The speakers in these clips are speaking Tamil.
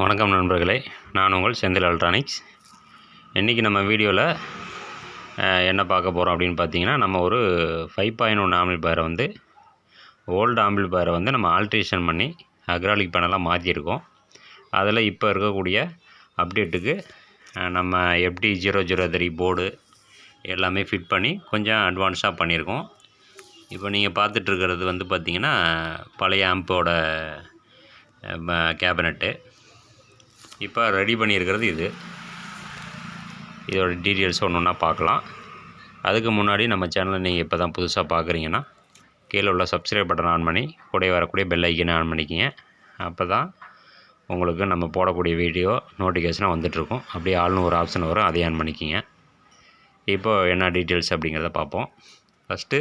வணக்கம் நண்பர்களே, நான் உங்கள் செந்தில் எலக்ட்ரானிக்ஸ். இன்றைக்கி நம்ம வீடியோவில் என்ன பார்க்க போகிறோம் அப்படின்னு பார்த்தீங்கன்னா, நம்ம ஒரு 5.1 ஆம்பிளிஃபயரை வந்து ஓல்டு ஆம்பிளிஃபயரை வந்து நம்ம ஆல்ட்ரேஷன் பண்ணி அக்ராலிக் பேனலாக மாற்றியிருக்கோம். அதில் இப்போ இருக்கக்கூடிய அப்டேட்டுக்கு நம்ம FD003 போர்டு எல்லாமே ஃபிட் பண்ணி கொஞ்சம் அட்வான்ஸாக பண்ணியிருக்கோம். இப்போ நீங்கள் பார்த்துட்ருக்கிறது வந்து பார்த்திங்கன்னா பழைய ஆம்போட கேபினெட்டு. இப்போ ரெடி பண்ணியிருக்கிறது இதோட டீட்டெயில்ஸ் ஒன்று ஒன்றா பார்க்கலாம். அதுக்கு முன்னாடி நம்ம சேனலை நீங்கள் இப்போ தான் புதுசாக பார்க்குறீங்கன்னா கீழே உள்ள சப்ஸ்கிரைப் பட்டன் ஆன் பண்ணி கூட வரக்கூடிய பெல் ஐக்கனை ஆன் பண்ணிக்கிங்க. அப்போ தான் உங்களுக்கு நம்ம போடக்கூடிய வீடியோ நோட்டிஃபிகேஷனாக வந்துட்டுருக்கும். அப்படியே ஆல்னு ஒரு ஆப்ஷன் வரும், அதையும் ஆன் பண்ணிக்கிங்க. இப்போது என்ன டீட்டெயில்ஸ் அப்படிங்கிறத பார்ப்போம். ஃபஸ்ட்டு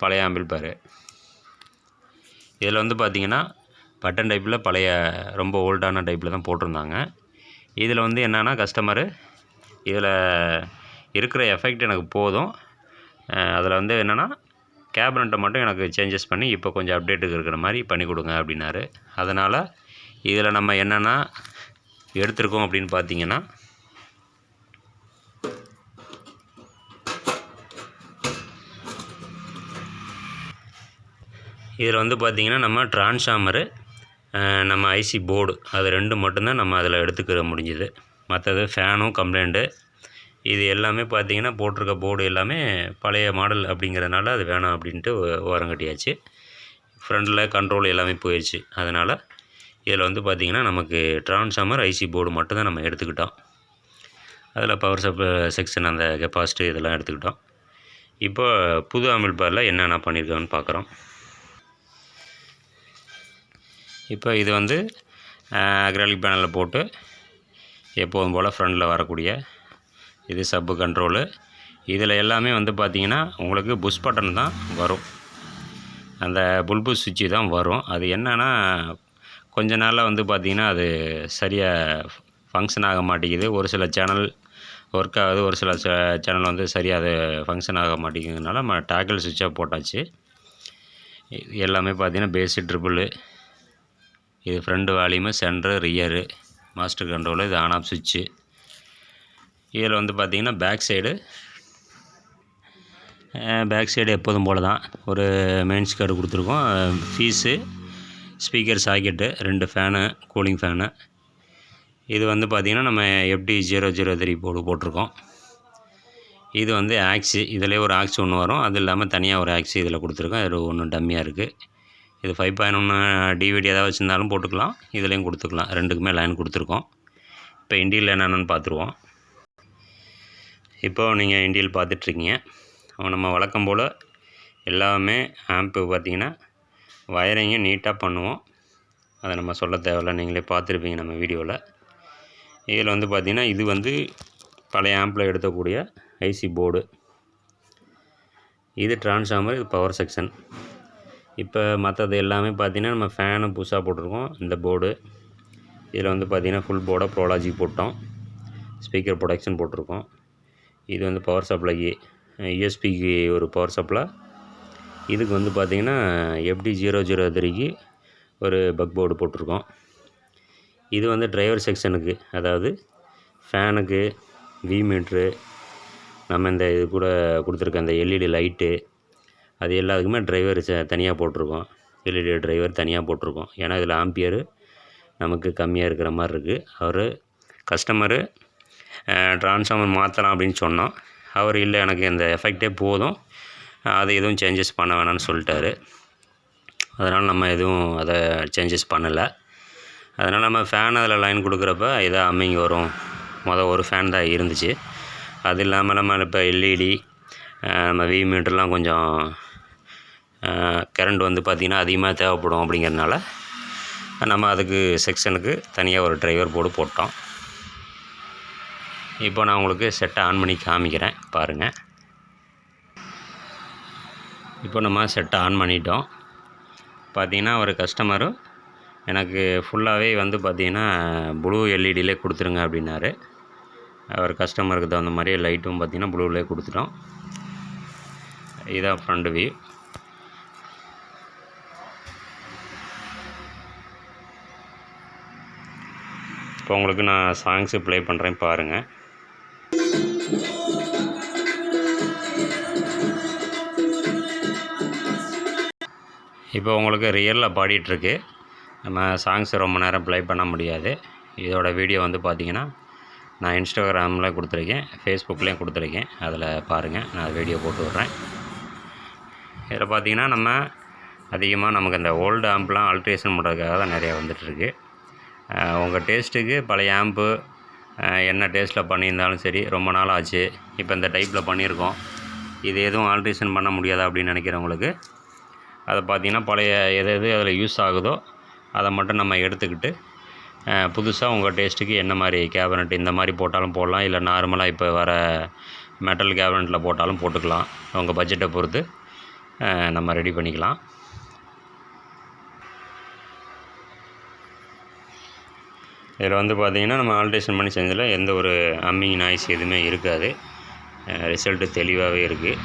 பழைய ஆம்பிளிஃபயர். இதில் வந்து பார்த்திங்கன்னா பட்டன் டைப்பில் பழைய ரொம்ப ஓல்டான டைப்பில் தான் போட்டிருந்தாங்க. இதில் வந்து என்னென்னா கஸ்டமரு இதில் இருக்கிற எஃபெக்ட் எனக்கு போதும், அதில் வந்து என்னென்னா கேபினட்டை மட்டும் எனக்கு சேஞ்சஸ் பண்ணி இப்போ கொஞ்சம் அப்டேட்டுக்கு இருக்கிற மாதிரி பண்ணி கொடுங்க அப்படின்னாரு. அதனால் இதில் நம்ம என்னென்னா எடுத்திருக்கோம் அப்படின்னு பார்த்தீங்கன்னா, இதில் வந்து பார்த்திங்கன்னா நம்ம டிரான்ஸ்ஃபார்மரு, நம்ம ஐசி போர்டு, அது ரெண்டு மட்டும்தான் நம்ம அதில் எடுத்துக்கிற முடிஞ்சுது. மற்றது ஃபேனும் கம்ப்ளைண்ட்டு இது எல்லாமே பார்த்திங்கன்னா போட்டிருக்க போர்டு எல்லாமே பழைய மாடல் அப்படிங்கிறதுனால அது வேணாம் அப்படின்ட்டு ஓரம் கட்டியாச்சு. ஃப்ரண்டில் கண்ட்ரோல் எல்லாமே போயிடுச்சு. அதனால் இதில் வந்து பார்த்திங்கன்னா நமக்கு டிரான்ஸ்ஃபார்மர், ஐசி போர்டு மட்டும்தான் நம்ம எடுத்துக்கிட்டோம். அதில் பவர் சப்ளை செக்ஷன், அந்த கெப்பாசிட்டி இதெல்லாம் எடுத்துக்கிட்டோம். இப்போ புது ஆம்பிளிஃபயரில் என்னென்ன பண்ணியிருக்காங்கன்னு பார்க்குறோம். இப்போ இது வந்து அக்ராலிக் பேனலில் போட்டு எப்போதும் போல் ஃப்ரண்டில் வரக்கூடிய இது சப்பு கண்ட்ரோலு. இதில் எல்லாமே வந்து பார்த்திங்கன்னா உங்களுக்கு புஷ் பட்டன் தான் வரும், அந்த புல்புஷ் சுவிட்சு தான் வரும். அது என்னென்னா கொஞ்ச நாளில் வந்து பார்த்திங்கன்னா அது சரியாக ஃபங்க்ஷன் ஆக மாட்டேங்குது. ஒரு சில சேனல் ஒர்க் ஆகுது, ஒரு சில சேனல் வந்து சரியாக அது ஃபங்க்ஷன் ஆக மாட்டேங்குதுனால நம்ம டாக்கிள் சுவிட்சாக போட்டாச்சு. எல்லாமே பார்த்திங்கன்னா பேஸு, ட்ரிபிள், இது front volume, centre, rear, master control, இது ஆன் ஆஃப் சுவிட்சு. இதில் வந்து பார்த்திங்கன்னா பேக் சைடு எப்போதும் போல் தான் ஒரு மெயின்ஸ் கார்டு கொடுத்துருக்கோம். Fees, speaker socket, 2 fan, cooling fan. இது வந்து பார்த்திங்கன்னா நம்ம FD003 போர்டு போட்டிருக்கோம். இது வந்து ஆக்ஸு, இதிலே ஒரு ஆக்ஸ் ஒன்று வரும், அது இல்லாமல் தனியாக ஒரு ஆக்ஸு இதில் கொடுத்துருக்கோம். இது ஒன்று டம்மியாக இருக்குது. இது 5.1 டிவிடி ஏதாவது வச்சுருந்தாலும் போட்டுக்கலாம், இதுலேயும் கொடுத்துக்கலாம். ரெண்டுக்குமே லைன் கொடுத்துருக்கோம். இப்போ இண்டியில் என்னென்னு பார்த்துருவோம். இப்போது நீங்கள் இண்டியில் பார்த்துட்ருக்கீங்க. நம்ம வழக்கம் போல் எல்லாமே ஆம்ப்பு பார்த்திங்கன்னா வயரிங்கை நீட்டாக பண்ணுவோம். அதை நம்ம சொல்ல தேவையில்ல, நீங்களே பார்த்துருப்பீங்க நம்ம வீடியோவில். இதில் வந்து பார்த்திங்கன்னா இது வந்து பழைய ஆம்பில் எடுக்கக்கூடிய ஐசி போர்டு, இது டிரான்ஸ்ஃபார்மர், இது பவர் செக்ஷன். இப்போ மற்றது எல்லாமே பார்த்திங்கன்னா நம்ம ஃபேனு புதுசாக போட்டிருக்கோம். இந்த போர்டு இதில் வந்து பார்த்திங்கன்னா ஃபுல் போர்டாக ப்ரோலாஜிக் போட்டோம். ஸ்பீக்கர் ப்ரொடக்ஷன் போட்டிருக்கோம். இது வந்து பவர் சப்ளைக்கு யூஎஸ்பிக்கு ஒரு பவர் சப்ளை. இதுக்கு வந்து பார்த்திங்கன்னா FD003க்கு ஒரு பக் போர்டு போட்டிருக்கோம். இது வந்து டிரைவர் செக்ஷனுக்கு, அதாவது ஃபேனுக்கு, வி மீட்ரு, நம்ம இந்த இது கூட கொடுத்துருக்க அந்த LED லைட்டு, அது எல்லாத்துக்குமே டிரைவர் தனியாக போட்டிருக்கோம். LED டிரைவர் தனியாக போட்டிருக்கோம். ஏன்னா இதில் ஆம்பியரு நமக்கு கம்மியாக இருக்கிற மாதிரி இருக்குது. அவர் கஸ்டமரு ட்ரான்ஸ்ஃபார்மர் மாற்றலாம் அப்படின்னு சொன்னோம். அவர் இல்லை, எனக்கு இந்த எஃபெக்டே போதும், அதை எதுவும் சேஞ்சஸ் பண்ண வேணாம்னு சொல்லிட்டாரு. அதனால் நம்ம எதுவும் அதை சேஞ்சஸ் பண்ணலை. அதனால் நம்ம ஃபேன் அதில் லைன் கொடுக்குறப்ப இதாக அம்மிங்க வரும். ஒரு ஃபேன் தான் இருந்துச்சு. அது இல்லாமல் நம்ம இப்போ LED, நம்ம வி மீட்டர்லாம் கொஞ்சம் கரண்ட் வந்து பார்த்திங்கன்னா அதிகமாக தேவைப்படும். அப்படிங்கிறதுனால நம்ம அதுக்கு செக்ஷனுக்கு தனியாக ஒரு டிரைவர் போர்டு போட்டோம். இப்போ நான் உங்களுக்கு செட்டை ஆன் பண்ணி காமிக்கிறேன், பாருங்கள். இப்போ நம்ம செட்டை ஆன் பண்ணிட்டோம். பார்த்திங்கன்னா ஒரு கஸ்டமரும் எனக்கு ஃபுல்லாகவே வந்து பார்த்திங்கன்னா ப்ளூ LEDலே கொடுத்துருங்க அப்படின்னாரு. அவர் கஸ்டமருக்கு தகுந்த மாதிரியே லைட்டும் பார்த்திங்கன்னா ப்ளூவிலே கொடுத்துட்டோம். இதான் ஃப்ரண்ட் வியூ. இப்போ உங்களுக்கு நான் சாங்ஸு ப்ளே பண்ணுறேன் பாருங்கள். இப்போ உங்களுக்கு ரியலில் பாடிட்டுருக்கு. நம்ம சாங்ஸ் ரொம்ப நேரம் ப்ளே பண்ண முடியாது. இதோட வீடியோ வந்து பார்த்திங்கன்னா நான் இன்ஸ்டாகிராமில் கொடுத்துருக்கேன், ஃபேஸ்புக்லேயும் கொடுத்துருக்கேன். அதில் பாருங்கள், நான் வீடியோ போட்டு விட்றேன். இதில் பார்த்திங்கன்னா நம்ம அதிகமாக நமக்கு இந்த ஓல்டு ஆம்ப்லாம் ஆல்ட்ரேஷன் பண்ணுறதுக்காக தான் நிறையா வந்துட்டுருக்கு. உங்கள் டேஸ்ட்டுக்கு பழைய ஆம்பு என்ன டேஸ்ட்டில் பண்ணியிருந்தாலும் சரி, ரொம்ப நாள் ஆச்சு, இப்போ இந்த டைப்பில் பண்ணியிருக்கோம், இது எதுவும் ஆல்ட்ரேஷன் பண்ண முடியாதா அப்படின்னு நினைக்கிறவங்களுக்கு அதை பார்த்திங்கன்னா பழைய எது அதில் யூஸ் ஆகுதோ அதை மட்டும் நம்ம எடுத்துக்கிட்டு புதுசாக உங்கள் டேஸ்ட்டுக்கு என்ன மாதிரி கேபினட் இந்த மாதிரி போட்டாலும் போடலாம், இல்லை நார்மலாக இப்போ வர மெட்டல் கேபினட்டில் போட்டாலும் போட்டுக்கலாம். உங்கள் பட்ஜெட்டை பொறுத்து நம்ம ரெடி பண்ணிக்கலாம். இதில் வந்து பார்த்திங்கன்னா நம்ம ஆல்ட்ரேஷன் பண்ணி செஞ்சதில் எந்த ஒரு அம்மிங் நாய்ஸ் எதுவுமே இருக்காது. ரிசல்ட்டு தெளிவாகவே இருக்குது.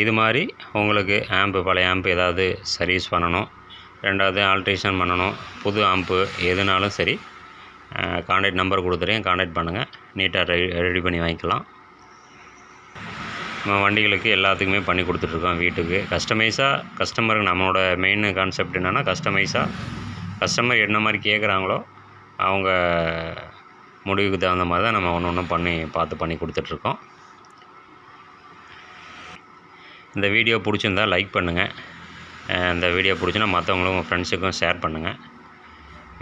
இது மாதிரி உங்களுக்கு ஆம்பு பழைய ஆம்பு ஏதாவது சர்வீஸ் பண்ணணும், ரெண்டாவது ஆல்ட்ரேஷன் பண்ணணும், புது ஆம்பு எதுனாலும் சரி, கான்டாக்ட் நம்பர் கொடுத்துறேன், கான்டாக்ட் பண்ணுங்கள். நீட்டாக ரெடி பண்ணி வாங்கிக்கலாம். நம்ம வண்டிகளுக்கு எல்லாத்துக்குமே பண்ணி கொடுத்துட்ருக்கோம். வீட்டுக்கு கஸ்டமைஸாக கஸ்டமருக்கு நம்மளோட மெயின் கான்செப்ட் என்னென்னா கஸ்டமைஸாக கஸ்டமர் என்ன மாதிரி கேட்குறாங்களோ அவங்க முடிவுக்கு தகுந்த மாதிரி தான் நம்ம ஒன்று பார்த்து பண்ணி கொடுத்துட்ருக்கோம். இந்த வீடியோ பிடிச்சிருந்தா லைக் பண்ணுங்கள். இந்த வீடியோ பிடிச்சினா மற்றவங்களும் உங்கள் ஃப்ரெண்ட்ஸுக்கும் ஷேர் பண்ணுங்கள்.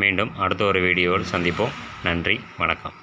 மீண்டும் அடுத்த ஒரு வீடியோவில் சந்திப்போம். நன்றி, வணக்கம்.